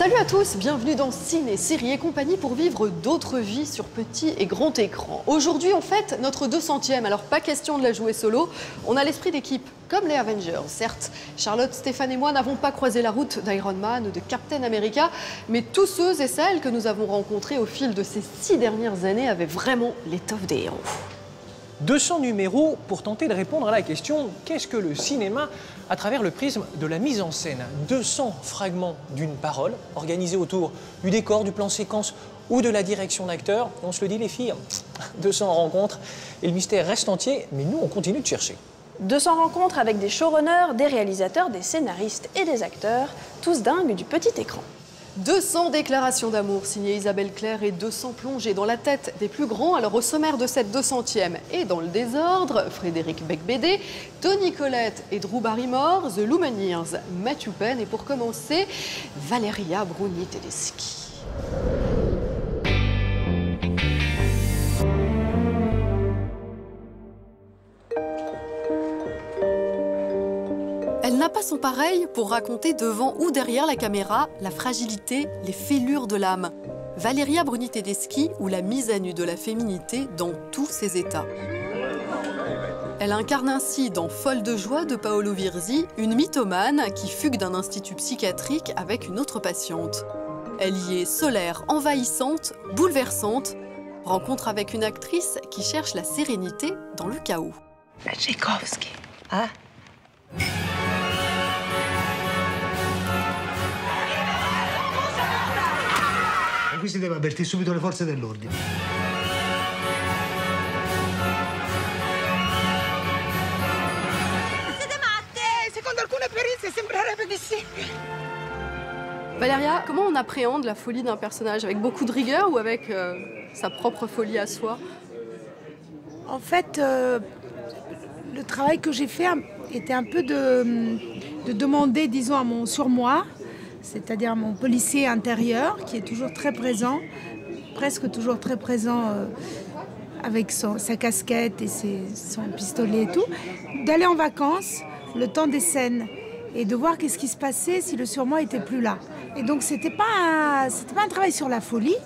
Salut à tous, bienvenue dans Ciné, Série et compagnie pour vivre d'autres vies sur petit et grand écran. Aujourd'hui, on fête notre 200e, alors pas question de la jouer solo. On a l'esprit d'équipe, comme les Avengers. Certes, Charlotte, Stéphane et moi n'avons pas croisé la route d'Iron Man ou de Captain America, mais tous ceux et celles que nous avons rencontrés au fil de ces 6 dernières années avaient vraiment l'étoffe des héros. 200 numéros pour tenter de répondre à la question « Qu'est-ce que le cinéma ?» à travers le prisme de la mise en scène. 200 fragments d'une parole, organisés autour du décor, du plan séquence ou de la direction d'acteur. On se le dit les filles, 200 rencontres et le mystère reste entier, mais nous on continue de chercher. 200 rencontres avec des showrunners, des réalisateurs, des scénaristes et des acteurs, tous dingues du petit écran. 200 déclarations d'amour signées Isabelle Claire et 200 plongées dans la tête des plus grands. Alors au sommaire de cette 200e et dans le désordre, Frédéric Becbédé, Toni Collette et Drew Barrymore, The Lumineers, Matthew Penn et pour commencer, Valeria Bruni-Tedeschi. Elle n'a pas son pareil pour raconter devant ou derrière la caméra la fragilité, les fêlures de l'âme. Valeria Bruni-Tedeschi ou la mise à nu de la féminité dans tous ses états. Elle incarne ainsi dans Folle de joie de Paolo Virzi une mythomane qui fugue d'un institut psychiatrique avec une autre patiente. Elle y est solaire, envahissante, bouleversante. Rencontre avec une actrice qui cherche la sérénité dans le chaos. Tchaikovsky, hein? Qui si deve avvertire subito le forze dell'ordine. Siete matte? Secondo alcune perizie sembrerebbe di sì. Valeria, comment on appréhende la folie d'un personnage? Avec beaucoup de rigueur ou avec sa propre folie à soi? En fait, le travail que j'ai fait était un peu de demander, disons, à mon surmoi, c'est-à-dire mon policier intérieur, qui est toujours très présent, presque toujours très présent avec sa casquette et son pistolet et tout, d'aller en vacances le temps des scènes et de voir qu'est-ce qui se passait si le surmoi était plus là. Et donc c'était pas un travail sur la folie,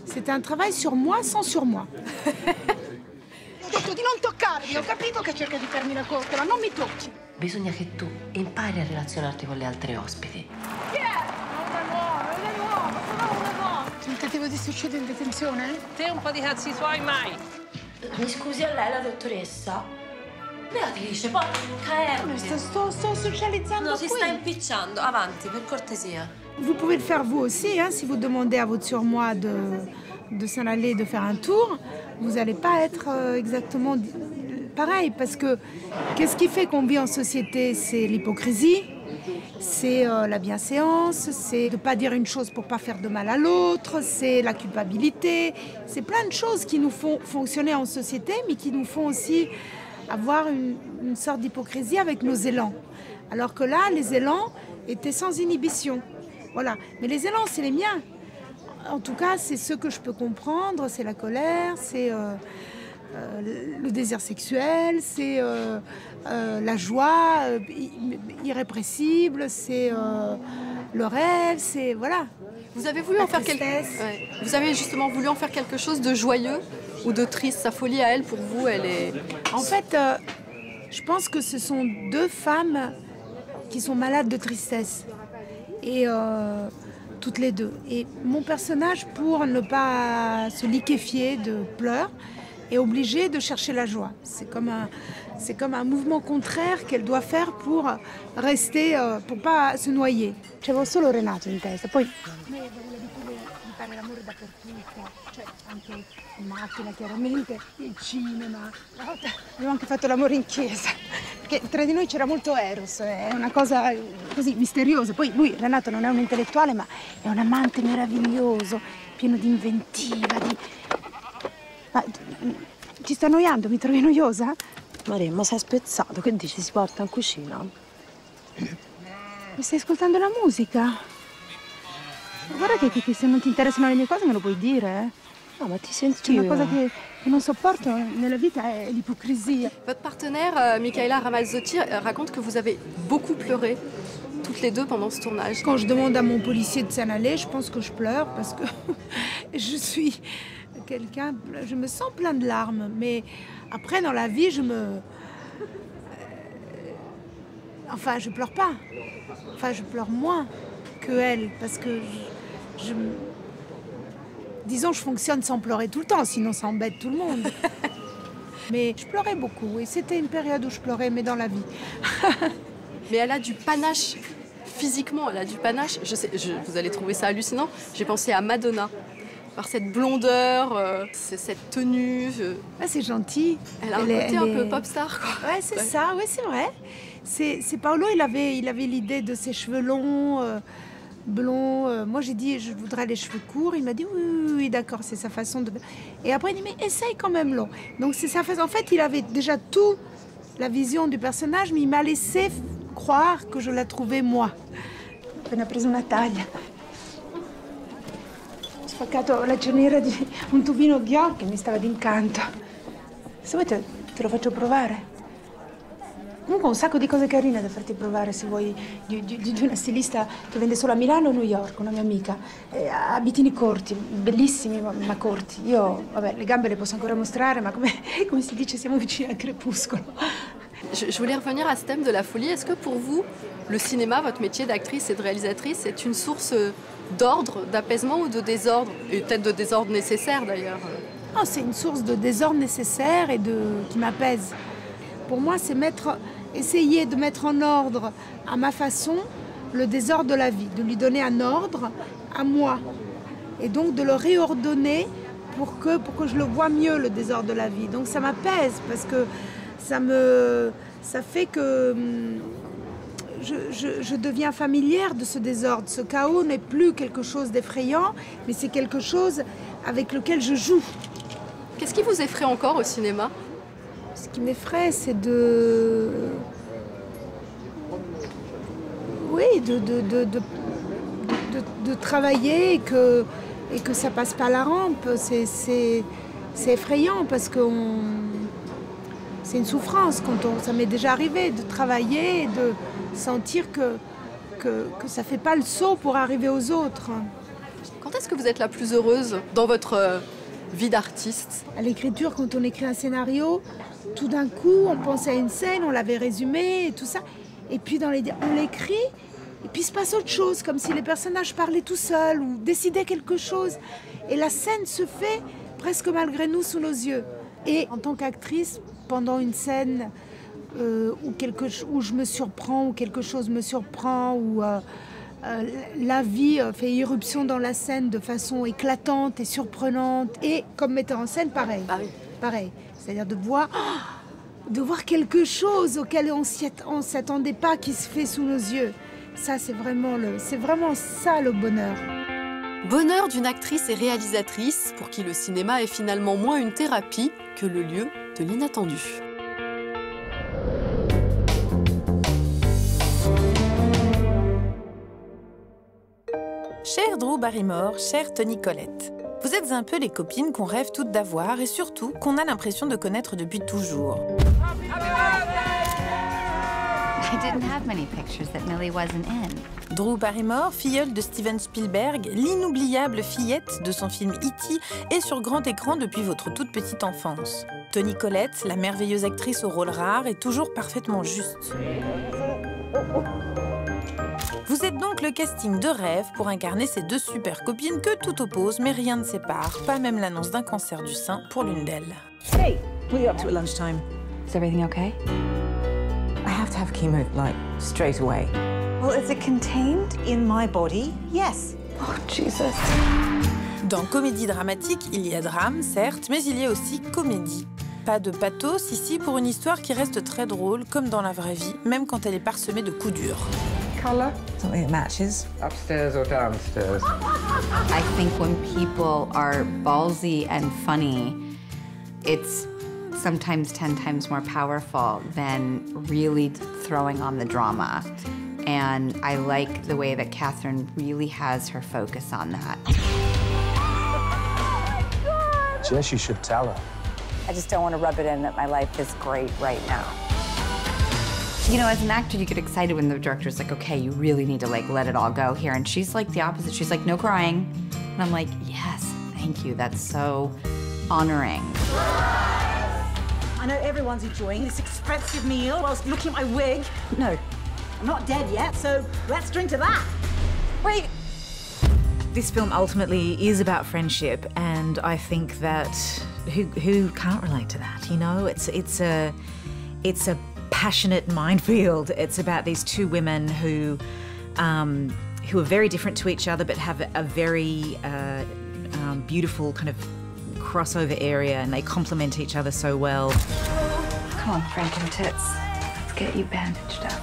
c'était un travail sur moi sans surmoi. Ho detto di non toccarmi, ho capito che cerca di farmi la coccola, non mi tocchi. Bisogna che tu impari a relazionarti con le altre ospiti. Chi è? Una nuova, sono una nuova. Tentativo di suicidio in detenzione? Te un po' di cazzi tuoi mai. Mi scusi, a lei la dottoressa? Beatrice, porca Ernia. Sto socializzando No, si qui. sta impicciando. Avanti, per cortesia. Vous pouvez le faire vous aussi, hein, si vous demandez à votre surmoi de s'en aller, de faire un tour, vous n'allez pas être exactement pareil. Parce que qu'est-ce qui fait qu'on vit en société? C'est l'hypocrisie, c'est la bienséance, c'est de ne pas dire une chose pour ne pas faire de mal à l'autre, c'est la culpabilité. C'est plein de choses qui nous font fonctionner en société, mais qui nous font aussi avoir une sorte d'hypocrisie avec nos élans. Alors que là, les élans étaient sans inhibition. Voilà. Mais les élans, c'est les miens. En tout cas, c'est ce que je peux comprendre, c'est la colère, c'est le désir sexuel, c'est la joie irrépressible, c'est le rêve, c'est voilà. Vous avez voulu en faire Vous avez justement voulu en faire quelque chose de joyeux ou de triste? Sa folie à elle, pour vous, elle est... En fait, je pense que ce sont deux femmes qui sont malades de tristesse. Et toutes les deux. Et mon personnage, pour ne pas se liquéfier de pleurs, est obligé de chercher la joie. C'est comme un mouvement contraire qu'elle doit faire pour rester, pour pas se noyer. C'avevo solo Renato in testa, poi... Fare l'amore dappertutto, cioè anche in macchina chiaramente, il cinema. Abbiamo anche fatto l'amore in chiesa, perché tra di noi c'era molto eros, è una cosa così misteriosa. Poi lui, Renato, non è un intellettuale, ma è un amante meraviglioso, pieno di inventiva, di... Ma ci sta annoiando? Mi trovi noiosa? Maria, ma sei spezzato? Che dici? Si porta in cucina? Mi stai ascoltando la musica? Guarda che se non ti interessano le mie cose me lo puoi dire, eh? No, ma ti sentivo. Una cosa che non sopporto nella vita è l'ipocrisia. Votre partenaire, Michaela Ramazzotti, raconte que vous avez beaucoup pleuré toute toutes les deux pendant ce tournage? Quand je demande à mon policier de s'en aller, je pense que je pleure parce que je suis quelqu'un, je me sens plein de larmes. Mais après, dans la vie, je pleure pas. Enfin, je pleure moins que elle parce que disons, je fonctionne sans pleurer tout le temps, sinon ça embête tout le monde. Mais je pleurais beaucoup et c'était une période où je pleurais, mais dans la vie. Mais elle a du panache. Physiquement, elle a du panache. Vous allez trouver ça hallucinant. J'ai pensé à Madonna. Par cette blondeur, cette tenue. Ah, c'est gentil. Elle a un côté un peu pop star, quoi. Ouais, c'est ça, ouais, c'est vrai. C'est Paolo, il avait l'idée de ses cheveux longs, blonds. Moi, j'ai dit, je voudrais les cheveux courts. Il m'a dit, oui, d'accord, c'est sa façon de... Et après, il dit, mais essaye quand même long. Donc, c'est sa façon. En fait, il avait déjà tout, la vision du personnage, mais il m'a laissé croire que je la trouvais moi. Ho appena preso una taglia. Ho spaccato la cerniera di un tubino Dior che mi stava d'incanto. Se vuoi te lo faccio provare. Comunque ho un sacco di cose carine da farti provare se vuoi, di una stilista che vende solo a Milano o New York, una mia amica. Abitini corti, bellissimi ma corti. Io, vabbè, le gambe le posso ancora mostrare, ma come si dice, siamo vicini al crepuscolo. Je voulais revenir à ce thème de la folie. Est-ce que pour vous, le cinéma, votre métier d'actrice et de réalisatrice, est une source d'ordre, d'apaisement ou de désordre? Et peut-être de désordre nécessaire, d'ailleurs. Oh, c'est une source de désordre nécessaire et qui m'apaise. Pour moi, c'est essayer de mettre en ordre, à ma façon, le désordre de la vie, de lui donner un ordre à moi. Et donc de le réordonner pour que je le vois mieux, le désordre de la vie. Donc ça m'apaise parce que ça fait que je deviens familière de ce désordre. Ce chaos n'est plus quelque chose d'effrayant, mais c'est quelque chose avec lequel je joue. Qu'est-ce qui vous effraie encore au cinéma? Ce qui m'effraie, c'est de travailler et que ça passe pas la rampe. C'est effrayant parce que c'est une souffrance. Ça m'est déjà arrivé de travailler et de sentir que ça fait pas le saut pour arriver aux autres. Quand est-ce que vous êtes la plus heureuse dans votre vie d'artiste? À l'écriture, quand on écrit un scénario, tout d'un coup, on pense à une scène, on l'avait résumée et tout ça. Et puis on l'écrit, et puis il se passe autre chose, comme si les personnages parlaient tout seuls ou décidaient quelque chose. Et la scène se fait presque malgré nous sous nos yeux. Et en tant qu'actrice, pendant une scène où je me surprends, où quelque chose me surprend, où la vie fait irruption dans la scène de façon éclatante et surprenante. Et comme metteur en scène, pareil. Pareil. C'est-à-dire de voir quelque chose auquel on ne s'attendait pas qui se fait sous nos yeux. Ça, c'est vraiment ça le bonheur. Bonheur d'une actrice et réalisatrice pour qui le cinéma est finalement moins une thérapie que le lieu de l'inattendu. Cher Drew Barrymore, chère Toni Collette, vous êtes un peu les copines qu'on rêve toutes d'avoir et surtout qu'on a l'impression de connaître depuis toujours. I didn't have many pictures that Millie wasn't in. Drew Barrymore, filleule de Steven Spielberg, l'inoubliable fillette de son film E.T. est sur grand écran depuis votre toute petite enfance. Toni Collette, la merveilleuse actrice au rôle rare, est toujours parfaitement juste. Vous êtes donc le casting de rêve pour incarner ces deux super copines que tout oppose, mais rien ne sépare, pas même l'annonce d'un cancer du sein pour l'une d'elles. Hey, what are you up to at lunchtime? Is everything okay? I have to have chemo, like, straight away. Well, is it contained in my body? Yes. Oh, Jesus. Dans comédie dramatique, il y a drame, certes, mais il y a aussi comédie. Pas de pathos ici pour une histoire qui reste très drôle, comme dans la vraie vie, même quand elle est parsemée de coups durs. Colour? Something that matches. Upstairs or downstairs? I think when people are ballsy and funny, it's sometimes 10 times more powerful than really throwing on the drama. And I like the way that Catherine really has her focus on that. Jess, you should tell her. I just don't want to rub it in that my life is great right now. You know, as an actor, you get excited when the director's like, okay, you really need to like let it all go here. And she's like the opposite. She's like, no crying. And I'm like, yes, thank you. That's so honoring. I know everyone's enjoying this expensive meal whilst looking at my wig. No, I'm not dead yet, so let's drink to that. Wait. This film ultimately is about friendship, and I think that who can't relate to that? You know, it's a passionate minefield. It's about these two women who are very different to each other, but have a very beautiful kind of crossover area, and they complement each other so well. Come on, Franken tits. Let's get you bandaged up.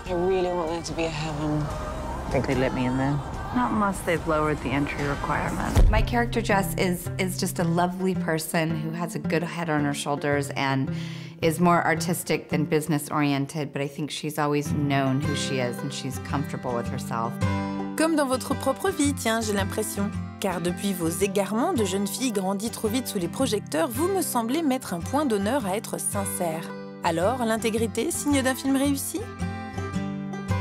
I really want there to be a heaven. I think they'd let me in there. Not unless they've lowered the entry requirement. My character, Jess, is just a lovely person who has a good head on her shoulders and is more artistic than business-oriented, but I think she's always known who she is and she's comfortable with herself. Comme dans votre propre vie, tiens, j'ai l'impression. Car depuis vos égarements de jeune fille grandie trop vite sous les projecteurs, vous me semblez mettre un point d'honneur à être sincère. Alors, l'intégrité, signe d'un film réussi?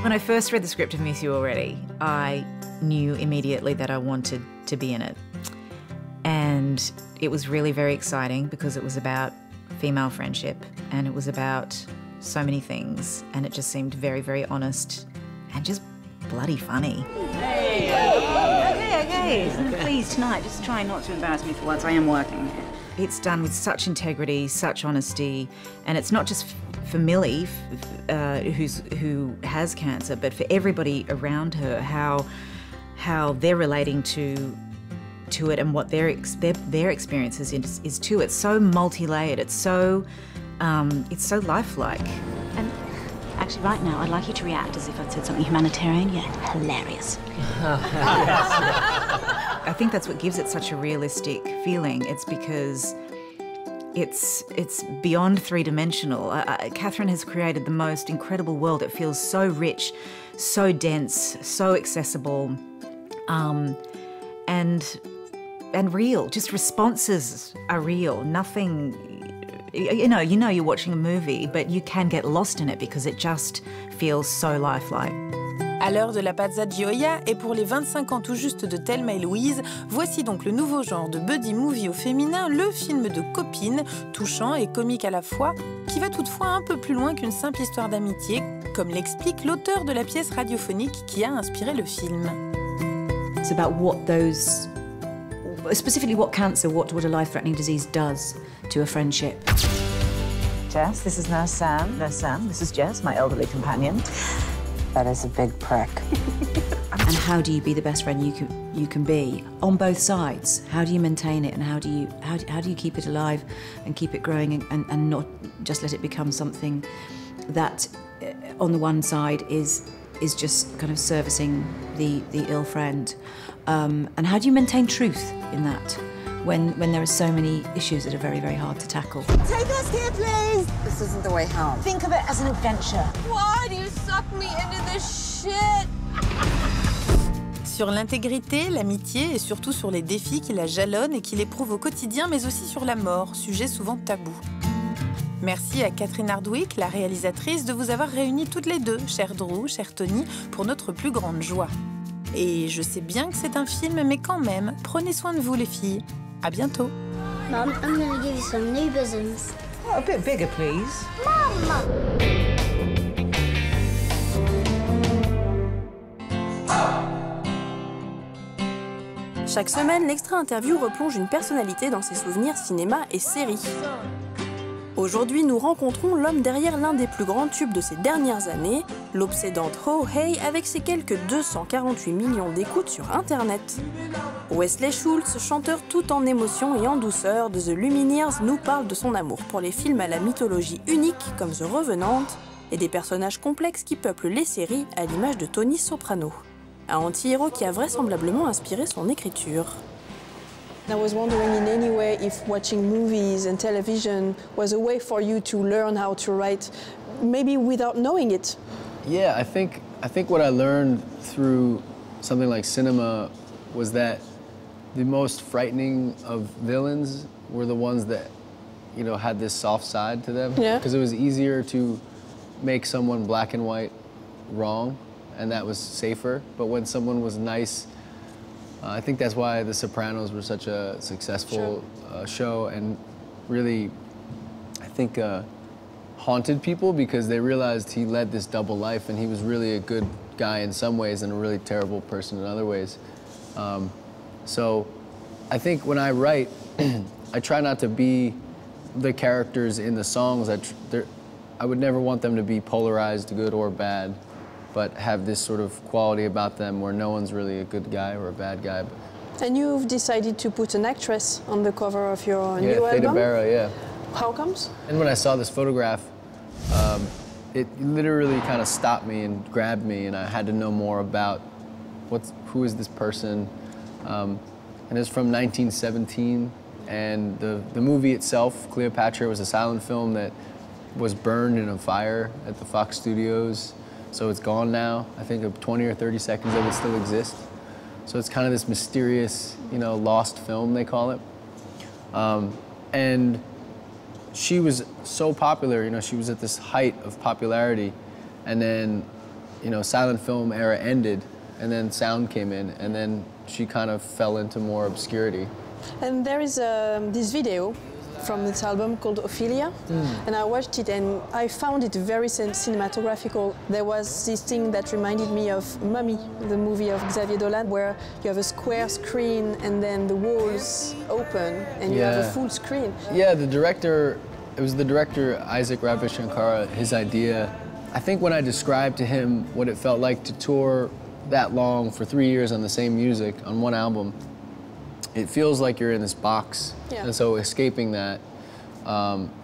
When I first read the script of Miss You Already, I knew immediately that I wanted to be in it. And it was really very exciting because it was about female friendship and it was about so many things, and it just seemed very, very honest and just bloody funny. Hey. Okay. Please, tonight, just try not to embarrass me for once. I am working here. It's done with such integrity, such honesty, and it's not just for Millie, who has cancer, but for everybody around her, how they're relating to it and what their experience is too. It's so multi-layered. It's so lifelike. And actually, right now, I'd like you to react as if I'd said something humanitarian. Yeah, hilarious. I think that's what gives it such a realistic feeling. It's because it's beyond three-dimensional. Catherine has created the most incredible world. It feels so rich, so dense, so accessible, and real. Just responses are real. Nothing. You know you're watching a movie, but you can get lost in it because it just feels so lifelike. À l'heure de la Pazza Gioia et pour les 25 ans tout juste de Thelma et Louise, voici donc le nouveau genre de buddy movie au féminin, le film de copine, touchant et comique à la fois, qui va toutefois un peu plus loin qu'une simple histoire d'amitié, comme l'explique l'auteur de la pièce radiophonique qui a inspiré le film. It's about specifically what cancer, what a life-threatening disease does to a friendship. Jess, this is Nurse Sam. Nurse Sam, this is Jess, my elderly companion. That is a big prick. And how do you be the best friend you can be on both sides? How do you maintain it, and how do you keep it alive and keep it growing and not just let it become something that on the one side is just kind of servicing the ill friend? And how do you maintain truth in that when there are so many issues that are very, very hard to tackle? Take us here, please. This isn't the way home. Think of it as an adventure. Why do you suck me into this shit? Sur l'intégrité, l'amitié et surtout sur les défis qui la jalonnent et qui l'éprouvent au quotidien, mais aussi sur la mort, sujet souvent tabou. Merci à Catherine Hardwicke, la réalisatrice, de vous avoir réunies toutes les deux, chère Drew, chère Tony, pour notre plus grande joie. Et je sais bien que c'est un film, mais quand même, prenez soin de vous les filles. À bientôt. Mum, I'm gonna give you some new business. Oh, a bit bigger, please. Mum! Chaque semaine, l'extra interview replonge une personnalité dans ses souvenirs cinéma et séries. Aujourd'hui, nous rencontrons l'homme derrière l'un des plus grands tubes de ces dernières années, l'obsédante Ho Hey, avec ses quelques 248 millions d'écoutes sur Internet. Wesley Schultz, chanteur tout en émotion et en douceur de The Lumineers, nous parle de son amour pour les films à la mythologie unique comme The Revenant et des personnages complexes qui peuplent les séries à l'image de Tony Soprano. Un anti-héros qui a vraisemblablement inspiré son écriture. I was wondering in any way if watching movies and television was a way for you to learn how to write, maybe without knowing it. Yeah, I think what I learned through something like cinema was that the most frightening of villains were the ones that, you know, had this soft side to them. Yeah. Because it was easier to make someone black and white wrong, and that was safer. But when someone was nice, I think that's why The Sopranos were such a successful show, and really, I think, haunted people because they realized he led this double life, and he was really a good guy in some ways and a really terrible person in other ways. So I think when I write, I try not to be the characters in the songs. I would never want them to be polarized, good or bad, but have this sort of quality about them where no one's really a good guy or a bad guy. And you've decided to put an actress on the cover of your new album? Yeah, Theda Bara, yeah. How comes? And when I saw this photograph, it literally kind of stopped me and grabbed me, and I had to know more about who is this person. And it's from 1917, and the movie itself, Cleopatra, was a silent film that was burned in a fire at the Fox Studios, so it's gone now. I think 20 or 30 seconds of it still exists. So it's kind of this mysterious, lost film, they call it. And she was so popular, she was at this height of popularity, and then, silent film era ended, and then sound came in, and then she kind of fell into more obscurity. And there is this video from this album called Ophelia, and I watched it and I found it very cinematographical. There was this thing that reminded me of Mummy, the movie of Xavier Dolan, where you have a square screen and then the walls open and you have a full screen. Yeah, it was the director Isaac Ravishankara, his idea. I think when I described to him what it felt like to tour that long for 3 years on the same music on one album, it feels like you're in this box. Yeah. And so escaping that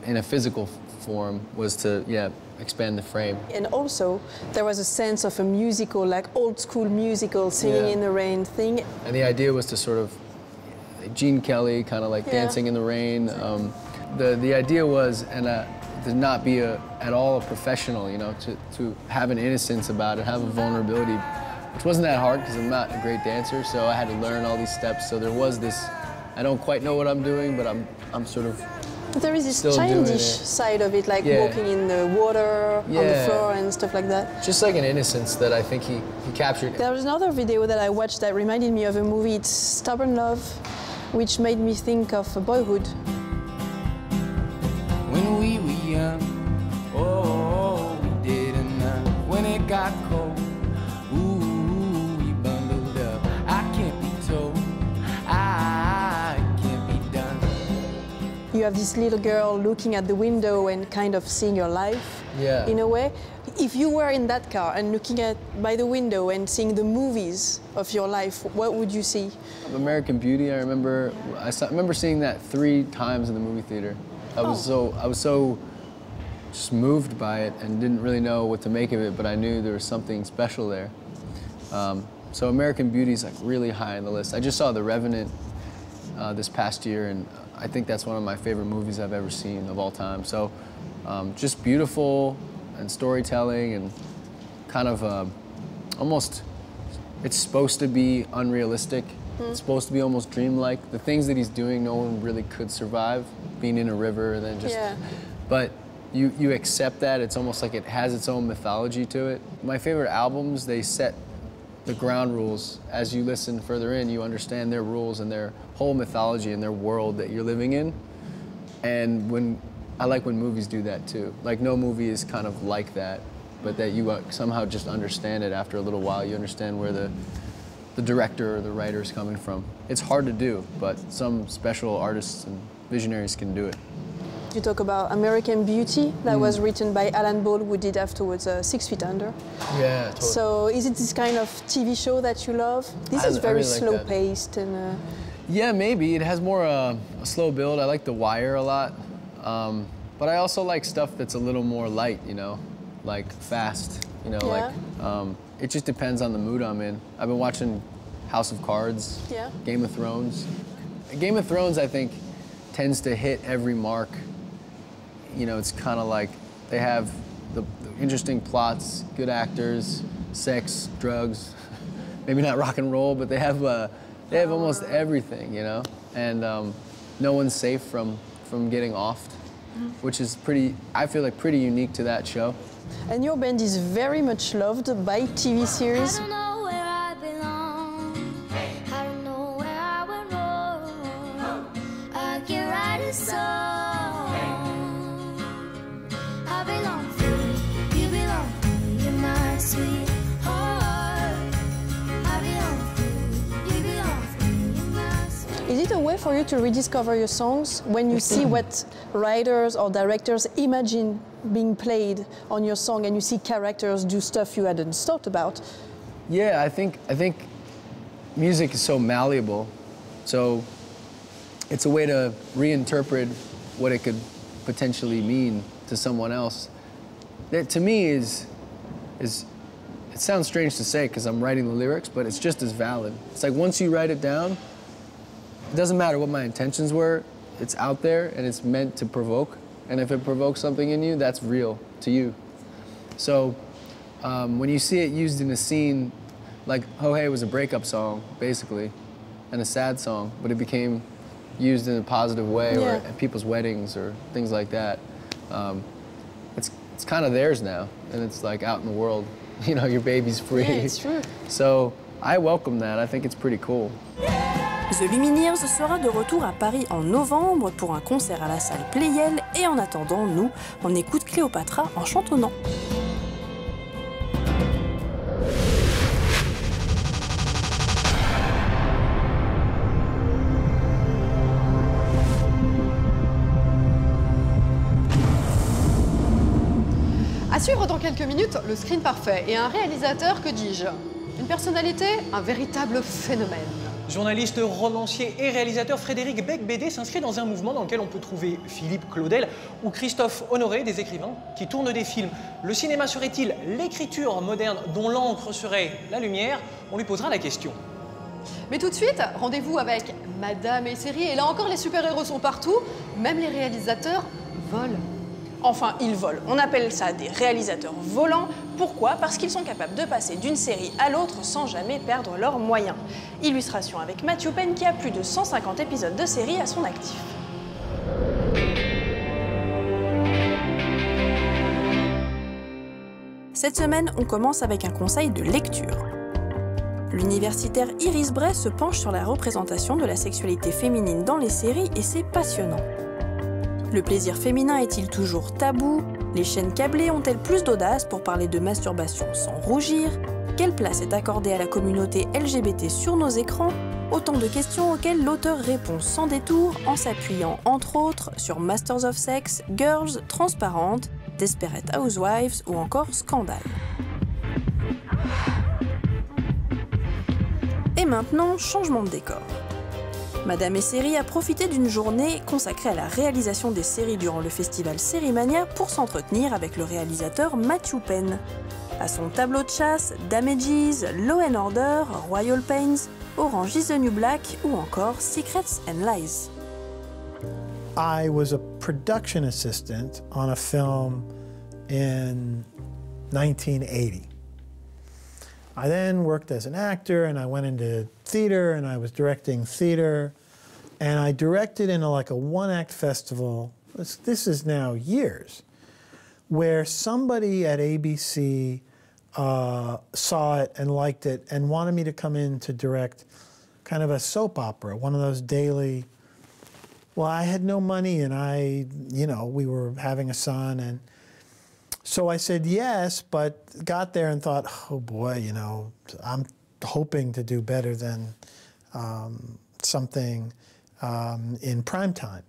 in a physical form was to, expand the frame. And also, there was a sense of a musical, like old school musical, singing in the rain thing. And the idea was to sort of, Gene Kelly, kind of like Dancing in the Rain. The idea was, to not be at all a professional, to have an innocence about it, have a vulnerability, which wasn't that hard because I'm not a great dancer, so I had to learn all these steps. So there was this, I don't quite know what I'm doing, but I'm sort of But there is this childish side of it, like walking in the water, on the floor and stuff like that. Just like an innocence that I think he captured. There was another video that I watched that reminded me of a movie, it's Stubborn Love, which made me think of Boyhood. When we were young, we didn't know when it got cold. You have this little girl looking at the window and kind of seeing your life in a way. If you were in that car and looking by the window and seeing the movies of your life, what would you see? American Beauty, I remember seeing that 3 times in the movie theater. I was so just moved by it and didn't really know what to make of it, but I knew there was something special there. So American Beauty is like really high on the list. I just saw The Revenant this past year, and I think that's one of my favorite movies I've ever seen of all time. So just beautiful and storytelling and kind of almost, it's supposed to be unrealistic. It's supposed to be almost dreamlike. The things that he's doing, no one really could survive, being in a river and then just, but you accept that. It's almost like it has its own mythology to it. My favorite albums, they set the ground rules. As you listen further in, you understand their rules and their whole mythology and their world that you're living in. And I like when movies do that too. Like no movie is kind of like that, but that you somehow just understand it after a little while. You understand where the director or the writer is coming from. It's hard to do, but some special artists and visionaries can do it. You talk about American Beauty, that was written by Alan Ball, who did afterwards 6 Feet Under. Yeah, totally. So is it this kind of TV show that you love? This is very really slow-paced and... Yeah, maybe. It has more a slow build. I like The Wire a lot. But I also like stuff that's a little more light, like fast, like... it just depends on the mood I'm in. I've been watching House of Cards, Game of Thrones. Game of Thrones, I think, tends to hit every mark. It's kind of like they have the interesting plots, good actors, sex, drugs, maybe not rock and roll, but they have almost everything, and no one's safe from getting offed, which is I feel like pretty unique to that show. And your band is very much loved by TV series. Is it a way for you to rediscover your songs when you see what writers or directors imagine being played on your song and you see characters do stuff you hadn't thought about? Yeah, I think music is so malleable, so it's a way to reinterpret what it could potentially mean to someone else. That to me is it sounds strange to say because I'm writing the lyrics, but it's just as valid. It's like once you write it down, it doesn't matter what my intentions were, it's out there and it's meant to provoke. And if it provokes something in you, that's real to you. So when you see it used in a scene, like Ho Hey was a breakup song, basically, and a sad song, but it became used in a positive way or at people's weddings or things like that. It's kind of theirs now, and it's like out in the world. You know, your baby's free. Yeah, it's true. So I welcome that. I think it's pretty cool. The Lumineers sera de retour à Paris en novembre pour un concert à la salle Playel et en attendant, nous, on écoute Cléopatra en chantonnant. À suivre dans quelques minutes, le screen parfait et un réalisateur, que dis-je? Une personnalité, un véritable phénomène. Journaliste, romancier et réalisateur, Frédéric Beigbeder s'inscrit dans un mouvement dans lequel on peut trouver Philippe Claudel ou Christophe Honoré, des écrivains qui tournent des films. Le cinéma serait-il l'écriture moderne dont l'encre serait la lumière? On lui posera la question. Mais tout de suite, rendez-vous avec Madame et série. Et là encore, les super-héros sont partout, même les réalisateurs volent. Enfin, ils volent. On appelle ça des réalisateurs volants. Pourquoi? Parce qu'ils sont capables de passer d'une série à l'autre sans jamais perdre leurs moyens. Illustration avec Matthew Penn qui a plus de 150 épisodes de série à son actif. Cette semaine, on commence avec un conseil de lecture. L'universitaire Iris Bray se penche sur la représentation de la sexualité féminine dans les séries et c'est passionnant. Le plaisir féminin est-il toujours tabou? Les chaînes câblées ont-elles plus d'audace pour parler de masturbation sans rougir? Quelle place est accordée à la communauté LGBT sur nos écrans? Autant de questions auxquelles l'auteur répond sans détour en s'appuyant entre autres sur Masters of Sex, Girls, Transparente, Desperate Housewives ou encore Scandale. Et maintenant, changement de décor. Madame et série a profité d'une journée consacrée à la réalisation des séries durant le festival Sérimania pour s'entretenir avec le réalisateur Matthew Penn. À son tableau de chasse, Damages, Law & Order, Royal Pains, Orange is the New Black ou encore Secrets and Lies. I was a production assistant on a film in 1980. I then worked as an actor and I went into theater and I was directing theater and I directed in like a one-act festival, this is now years, where somebody at ABC saw it and liked it and wanted me to come in to direct kind of a soap opera, one of those daily, well, I had no money and we were having a son and so I said yes, but got there and thought, oh boy, I'm hoping to do better than something in prime time.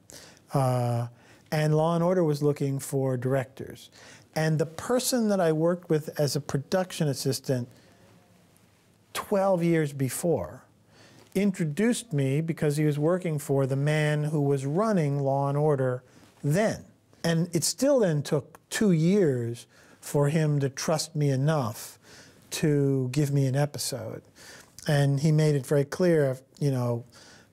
And Law & Order was looking for directors. And the person that I worked with as a production assistant 12 years before introduced me because he was working for the man who was running Law & Order then. And it still then took 2 years for him to trust me enough to give me an episode. And he made it very clear,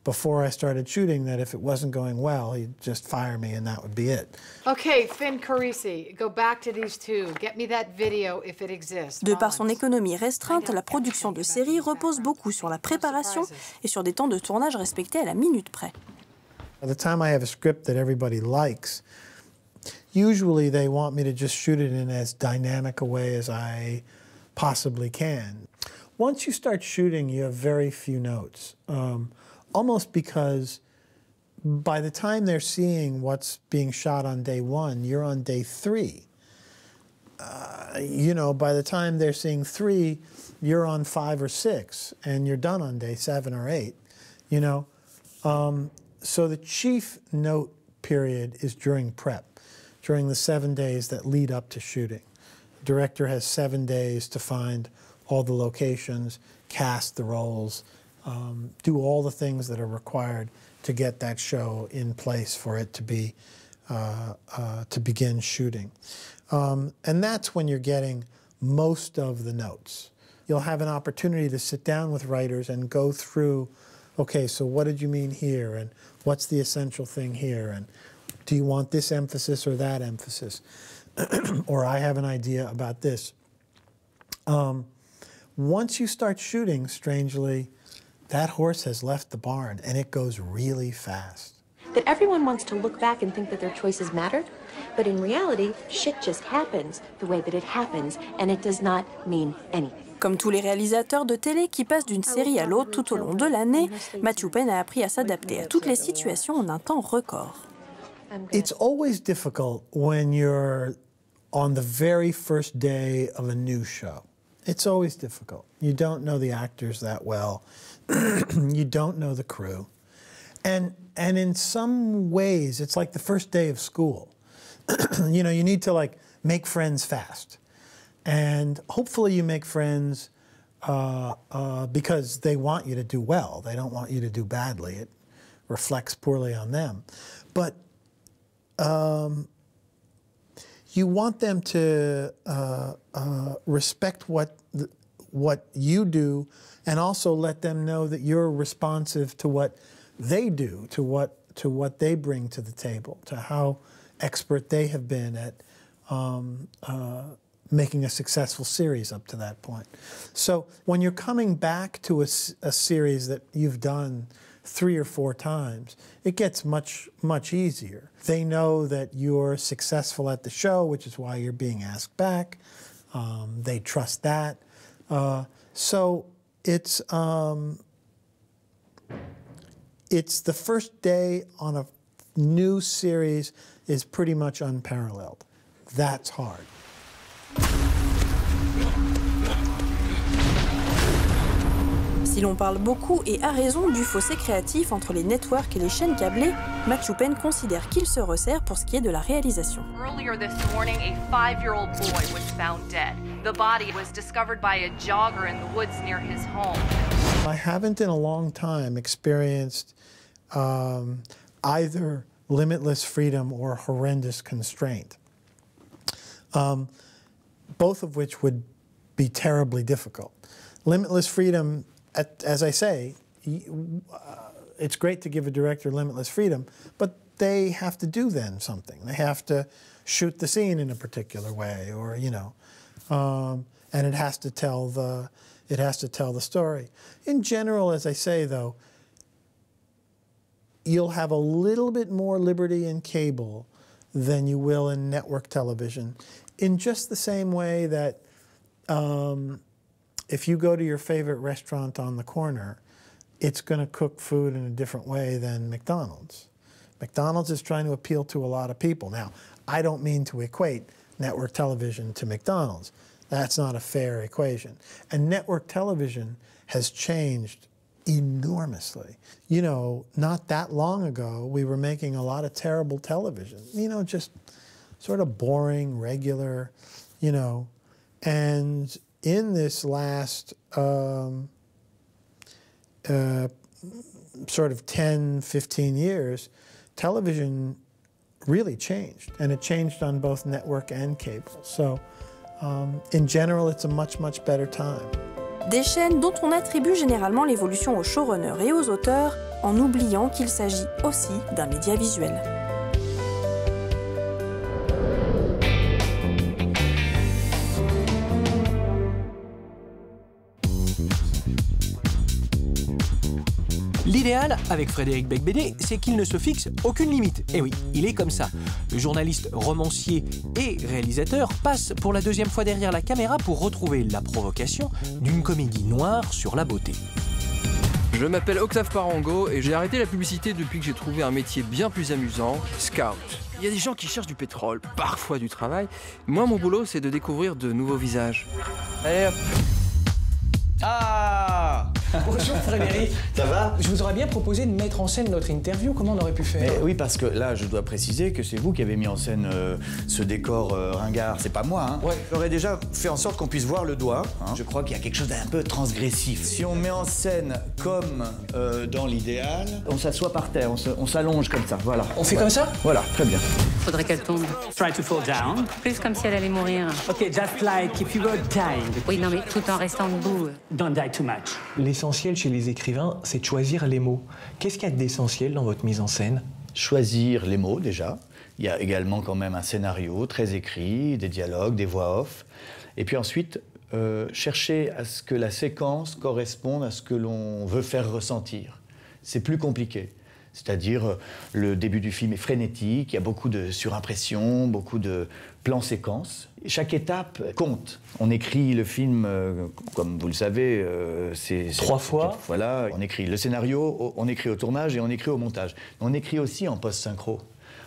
before I started shooting that if it wasn't going well, he'd just fire me and that would be it. Okay, Finn Carisi, go back to these two. Get me that video if it exists. De par son économie restreinte, la production de séries repose beaucoup sur la préparation et sur des temps de tournage respectés à la minute près. By the time I have a script that everybody likes, Usually they want me to just shoot it in as dynamic a way as I possibly can. Once you start shooting, you have very few notes, almost because by the time they're seeing what's being shot on day 1, you're on day 3. You know, by the time they're seeing 3, you're on 5 or 6, and you're done on day 7 or 8, you know. So the chief note period is during prep, during the 7 days that lead up to shooting. The director has 7 days to find all the locations, cast the roles, do all the things that are required to get that show in place for it to be to begin shooting. And that's when you're getting most of the notes. You'll have an opportunity to sit down with writers and go through, okay, so what did you mean here, and what's the essential thing here, and do you want this emphasis or that emphasis? Or I have an idea about this. Once you start shooting, strangely, that horse has left the barn, and it goes really fast. That everyone wants to look back and think that their choices mattered, but in reality, shit just happens the way that it happens, and it does not mean anything. Comme tous les réalisateurs de télé qui passent d'une série à l'autre tout au long de l'année, Matthew Penn a appris à s'adapter à toutes les situations en un temps record. It's always difficult when you're on the very first day of a new show. It's always difficult. You don't know the actors that well. You don't know the crew. And in some ways, it's like the first day of school. You know, you need to like make friends fast. And hopefully you make friends because they want you to do well. They don't want you to do badly. It reflects poorly on them. But you want them to respect what you do, and also let them know that you're responsive to what they do, to what they bring to the table, to how expert they have been at making a successful series up to that point. So when you're coming back to a series that you've done 3 or 4 times, it gets much, much easier. They know that you're successful at the show, which is why you're being asked back. They trust that. So it's the first day on a new series is pretty much unparalleled. That's hard. Si l'on parle beaucoup et à raison du fossé créatif entre les networks et les chaînes câblées, Matthew Penn considère qu'il se resserre pour ce qui est de la réalisation. Earlier this morning, a 5-year-old boy was found dead. The body was discovered by a jogger in the woods near his home. I haven't in a long time experienced either limitless freedom or horrendous constraint, both of which would be terribly difficult. Limitless freedom, as I say, it's great to give a director limitless freedom, but they have to do then something. They have to shoot the scene in a particular way, or you know, and it has to tell the story. In general, as I say though, you'll have a little bit more liberty in cable than you will in network television, in just the same way that if you go to your favorite restaurant on the corner, it's going to cook food in a different way than McDonald's. McDonald's is trying to appeal to a lot of people. Now, I don't mean to equate network television to McDonald's. That's not a fair equation. And network television has changed enormously. You know, not that long ago, we were making a lot of terrible television. You know, just sort of boring, regular, you know. And in this last sort of 10, 15 years, television really changed. And it changed on both network and cable. So in general, it's a much, much better time. Des chaînes dont on attribue généralement l'évolution aux showrunners et aux auteurs, en oubliant qu'il s'agit aussi d'un média visuel. L'idéal, avec Frédéric Beigbeder, c'est qu'il ne se fixe aucune limite. Et oui, il est comme ça. Le journaliste, romancier et réalisateur passe pour la deuxième fois derrière la caméra pour retrouver la provocation d'une comédie noire sur la beauté. Je m'appelle Octave Parango et j'ai arrêté la publicité depuis que j'ai trouvé un métier bien plus amusant, scout. Il y a des gens qui cherchent du pétrole, parfois du travail. Moi, mon boulot, c'est de découvrir de nouveaux visages. Allez hop. Ah! Bonjour Frédéric. Ça va? Je vous aurais bien proposé de mettre en scène notre interview. Comment on aurait pu faire? Mais oui, parce que là, je dois préciser que c'est vous qui avez mis en scène ce décor ringard. C'est pas moi, hein. Ouais. J'aurais déjà fait en sorte qu'on puisse voir le doigt. Hein. Je crois qu'il y a quelque chose d'un peu transgressif. Si on met en scène comme dans l'idéal, on s'assoit par terre, on s'allonge comme ça, voilà. On fait comme ça? Voilà, très bien. Faudrait qu'elle tombe. Try to fall down. Plus comme si elle allait mourir. Ok, just like if you were dying. Oui, non, mais tout en restant debout. Don't die too much. L'essentiel chez les écrivains, c'est de choisir les mots. Qu'est-ce qu'il y a d'essentiel dans votre mise en scène? Choisir les mots, déjà. Il y a également quand même un scénario très écrit, des dialogues, des voix off. Et puis ensuite, chercher à ce que la séquence corresponde à ce que l'on veut faire ressentir. C'est plus compliqué. C'est-à-dire, le début du film est frénétique, il y a beaucoup de surimpression, beaucoup de plans-séquences. Chaque étape compte. On écrit le film, comme vous le savez, c'est 3 fois. Voilà, on écrit le scénario, on écrit au tournage et on écrit au montage. On écrit aussi en post-synchro.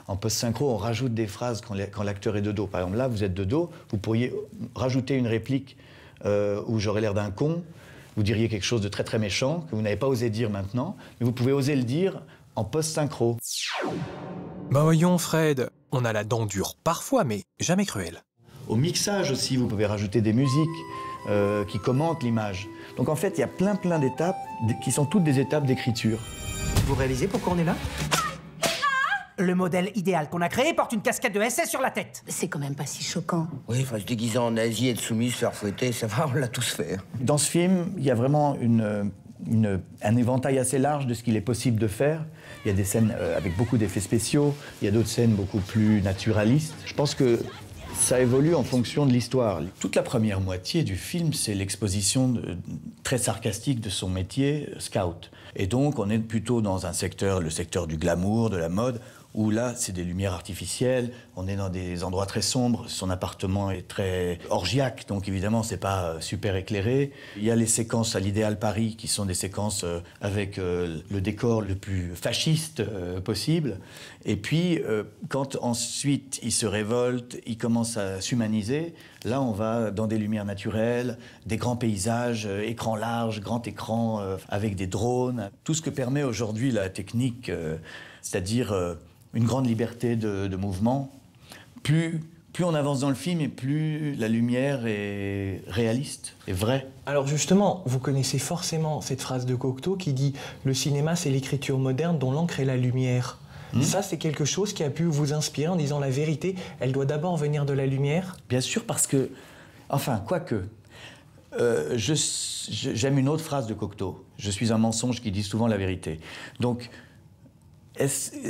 En post-synchro, on rajoute des phrases quand l'acteur est de dos. Par exemple, là, vous êtes de dos, vous pourriez rajouter une réplique où j'aurais l'air d'un con. Vous diriez quelque chose de très très méchant, que vous n'avez pas osé dire maintenant, mais vous pouvez oser le dire en post-synchro. Bah voyons Fred, on a la dent dure parfois, mais jamais cruelle. Au mixage aussi, vous pouvez rajouter des musiques qui commentent l'image. Donc en fait, il y a plein d'étapes qui sont toutes des étapes d'écriture. Vous réalisez pourquoi on est là? Le modèle idéal qu'on a créé porte une casquette de SS sur la tête. C'est quand même pas si choquant. Oui, enfin, se déguiser en nazi, être soumis, se faire fouetter, ça va, on l'a tous fait. Dans ce film, il y a vraiment un éventail assez large de ce qu'il est possible de faire. Il y a des scènes avec beaucoup d'effets spéciaux, il y a d'autres scènes beaucoup plus naturalistes. Je pense que ça évolue en fonction de l'histoire. Toute la première moitié du film, c'est l'exposition très sarcastique de son métier, scout. Et donc, on est plutôt dans un secteur, le secteur du glamour, de la mode, où là, c'est des lumières artificielles, on est dans des endroits très sombres, son appartement est très orgiaque, donc évidemment, c'est pas super éclairé. Il y a les séquences à l'Idéal Paris, qui sont des séquences avec le décor le plus fasciste possible. Et puis, quand ensuite il se révolte, il commence à s'humaniser, là, on va dans des lumières naturelles, des grands paysages, écran large, grand écran, avec des drones. Tout ce que permet aujourd'hui la technique, c'est-à-dire une grande liberté de mouvement. Plus on avance dans le film et plus la lumière est réaliste, est vraie. Alors justement, vous connaissez forcément cette phrase de Cocteau qui dit « Le cinéma, c'est l'écriture moderne dont l'encre est la lumière ». Ça, c'est quelque chose qui a pu vous inspirer en disant la vérité, elle doit d'abord venir de la lumière? Bien sûr, parce que... Enfin, quoique... j'aime une autre phrase de Cocteau. « Je suis un mensonge qui dit souvent la vérité ». Donc,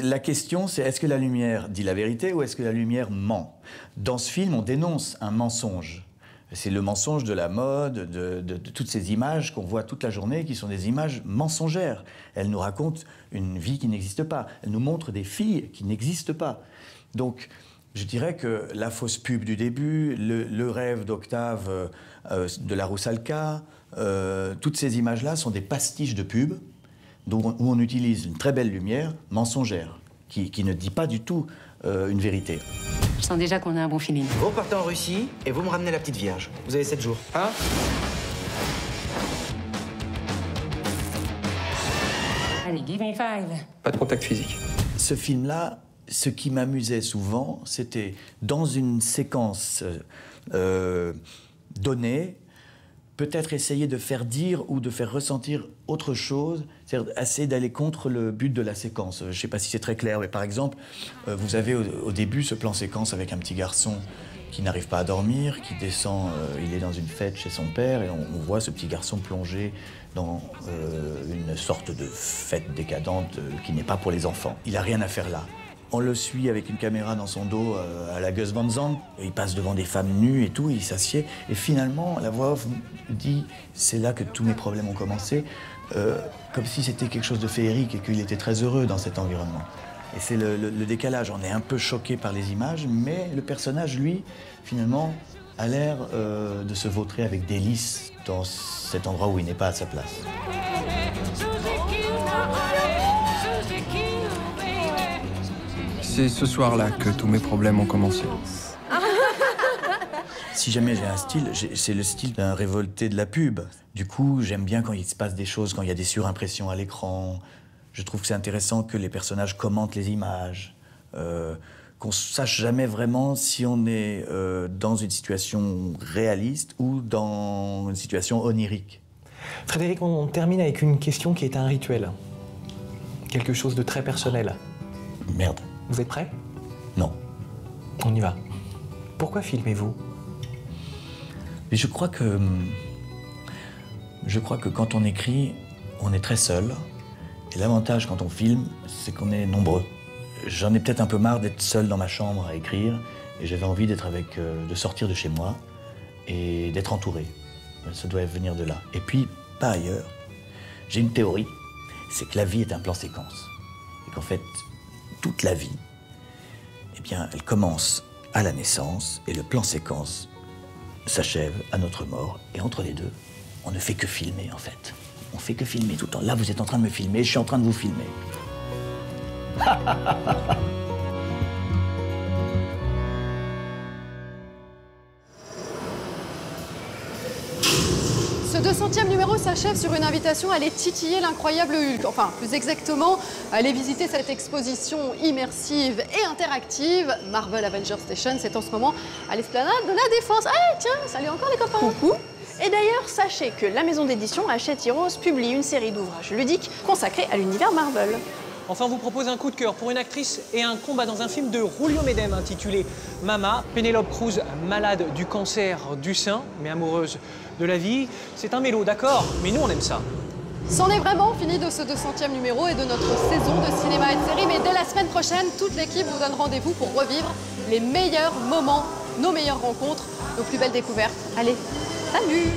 la question, c'est est-ce que la lumière dit la vérité ou est-ce que la lumière ment? Dans ce film, on dénonce un mensonge. C'est le mensonge de la mode, de toutes ces images qu'on voit toute la journée, qui sont des images mensongères. Elles nous racontent une vie qui n'existe pas. Elles nous montrent des filles qui n'existent pas. Donc, je dirais que la fausse pub du début, le rêve d'Octave de la Roussalka, toutes ces images-là sont des pastiches de pub, où on utilise une très belle lumière mensongère, qui ne dit pas du tout une vérité. Je sens déjà qu'on a un bon feeling. Vous repartez en Russie et vous me ramenez la petite vierge. Vous avez 7 jours. Hein? Allez, give me 5. Pas de contact physique. Ce film-là, ce qui m'amusait souvent, c'était dans une séquence donnée, peut-être essayer de faire dire ou de faire ressentir autre chose, c'est-à-dire essayer d'aller contre le but de la séquence. Je ne sais pas si c'est très clair, mais par exemple, vous avez au début ce plan séquence avec un petit garçon qui n'arrive pas à dormir, qui descend, il est dans une fête chez son père, et on voit ce petit garçon plongé dans une sorte de fête décadente qui n'est pas pour les enfants. Il n'a rien à faire là. On le suit avec une caméra dans son dos à la Gus Van Sant. Il passe devant des femmes nues et tout, il s'assied. Et finalement, la voix off dit « C'est là que tous mes problèmes ont commencé. comme si c'était quelque chose de féerique et qu'il était très heureux dans cet environnement. Et c'est le décalage. On est un peu choqué par les images, mais le personnage, lui, finalement, a l'air de se vautrer avec délice dans cet endroit où il n'est pas à sa place. C'est ce soir-là que tous mes problèmes ont commencé. Si jamais j'ai un style, c'est le style d'un révolté de la pub. Du coup, j'aime bien quand il se passe des choses, quand il y a des surimpressions à l'écran. Je trouve que c'est intéressant que les personnages commentent les images, qu'on sache jamais vraiment si on est dans une situation réaliste ou dans une situation onirique. Frédéric, on termine avec une question qui est un rituel. Quelque chose de très personnel. Merde. Vous êtes prêts? Non. On y va. Pourquoi filmez-vous? Mais je crois que quand on écrit, on est très seul. Et l'avantage quand on filme, c'est qu'on est nombreux. J'en ai peut-être un peu marre d'être seul dans ma chambre à écrire. Et j'avais envie d'être de sortir de chez moi et d'être entouré. Ça doit venir de là. Et puis, par ailleurs, j'ai une théorie, c'est que la vie est un plan séquence. Et qu'en fait, toute la vie, eh bien, elle commence à la naissance et le plan séquence s'achève à notre mort. Et entre les deux, on ne fait que filmer, en fait. On fait que filmer tout le temps. Là, vous êtes en train de me filmer, je suis en train de vous filmer. Ce 200e numéro s'achève sur une invitation à aller titiller l'incroyable Hulk. Enfin, plus exactement, à aller visiter cette exposition immersive et interactive. Marvel Avengers Station, c'est en ce moment à l'esplanade de la Défense. Ah, tiens, salut encore les copains. Coucou. Et d'ailleurs, sachez que la maison d'édition Hachette Heroes publie une série d'ouvrages ludiques consacrés à l'univers Marvel. Enfin, on vous propose un coup de cœur pour une actrice et un combat dans un film de Julio Medem intitulé Mama. Penélope Cruz, malade du cancer du sein, mais amoureuse de la vie. C'est un mélo, d'accord, mais nous on aime ça. C'en est vraiment fini de ce 200e numéro et de notre saison de cinéma et de série. Mais dès la semaine prochaine, toute l'équipe vous donne rendez-vous pour revivre les meilleurs moments, nos meilleures rencontres, nos plus belles découvertes. Allez, salut!